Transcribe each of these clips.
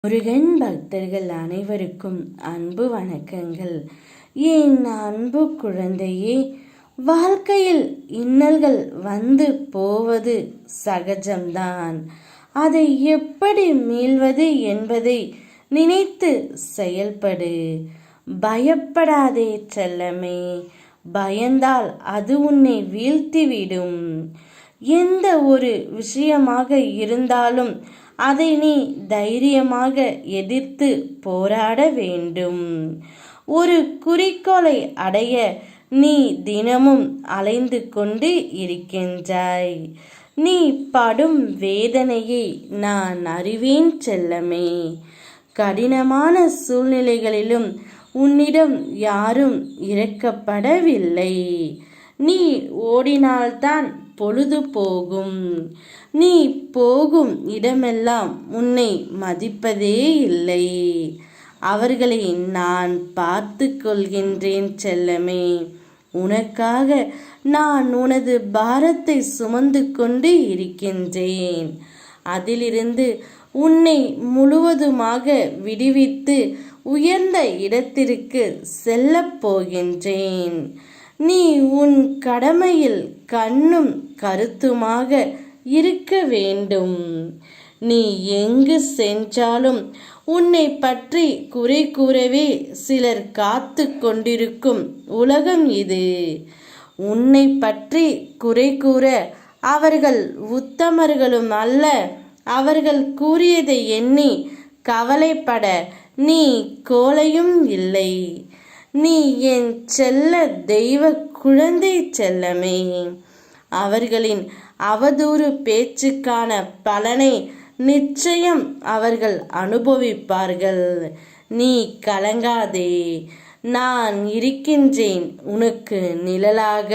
முருகன் பக்தர்கள் அனைவருக்கும் அன்பு வணக்கங்கள். என் அன்பு குழந்தையே, வாழ்க்கையில் இன்னல்கள் வந்து போவது சகஜம்தான். அதை எப்படி மீள்வது என்பதை நினைத்து செயல்படு. பயப்படாதே செல்லமே. பயந்தால் அது உன்னை வீழ்த்திவிடும். எந்த ஒரு விஷயமாக இருந்தாலும் அதை நீ தைரியமாக எதிர்த்து போராட வேண்டும். ஒரு குறிக்கோளை அடைய நீ தினமும் அலைந்து கொண்டு இருக்கின்றாய். நீ படும் வேதனையை நான் அறிவேன் செல்லமே. கடினமான சூழ்நிலைகளிலும் உன்னிடம் யாரும் இறக்கப்படவில்லை. நீ ஓடினால்தான் பொழுது போகும். நீ போகும் இடமெல்லாம் உன்னை மதிப்பதே இல்லை. அவர்களை நான் பார்த்து கொள்கின்றேன் செல்லமே. உனக்காக நான் உனது பாரத்தை சுமந்து கொண்டு இருக்கின்றேன். அதிலிருந்து உன்னை முழுவதுமாக விடுவித்து உயர்ந்த இடத்திற்கு செல்லப் போகின்றேன். நீ உன் கடமையில் கண்ணும் கருத்துமாக இருக்க வேண்டும். நீ எங்கு சென்றாலும் உன்னை பற்றி குறை கூறவே சிலர் காத்து கொண்டிருக்கும் உலகம் இது. உன்னை பற்றி குறை கூற அவர்கள் உத்தமர்களும் அல்ல. அவர்கள் கூறியதை எண்ணி கவலைப்பட நீ கோழையும் இல்லை. நீ என் செல்ல தெய்வ குழந்தை செல்லமே. அவர்களின் அவதூறு பேச்சுக்கான பலனை நிச்சயம் அவர்கள் அனுபவிப்பார்கள். நீ கலங்காதே. நான் இருக்கின்றேன் உனக்கு நிழலாக.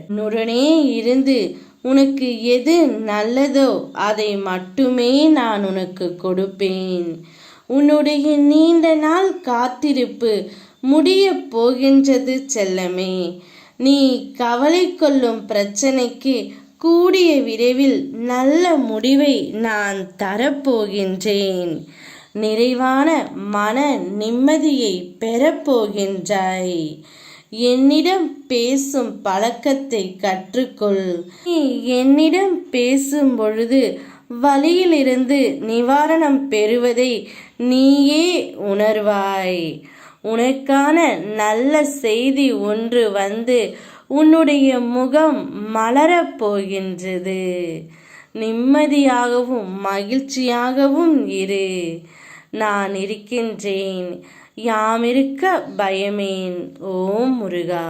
உன்னுடனே இருந்து உனக்கு எது நல்லதோ அதை மட்டுமே நான் உனக்கு கொடுப்பேன். உன்னுடைய நீண்ட நாள் காத்திருப்பு முடிய போகின்றது செல்லமே. நீ கவலை கொள்ளும் பிரச்சனைக்கு கூடிய விரைவில் நல்ல முடிவை நான் தரப்போகின்றேன். நிறைவான மன நிம்மதியை பெறப்போகின்றாய். என்னிடம் பேசும் பழக்கத்தை கற்றுக்கொள். நீ என்னிடம் பேசும் பொழுது வலியிலிருந்து நிவாரணம் பெறுவதை நீயே உணர்வாய். உனக்கான நல்ல செய்தி ஒன்று வந்து உன்னுடைய முகம் மலரப் போகின்றது. நிம்மதியாகவும் மகிழ்ச்சியாகவும் இரு. நான் இருக்கின்றேன். யாமிருக்க பயமேன். ஓம் முருகா.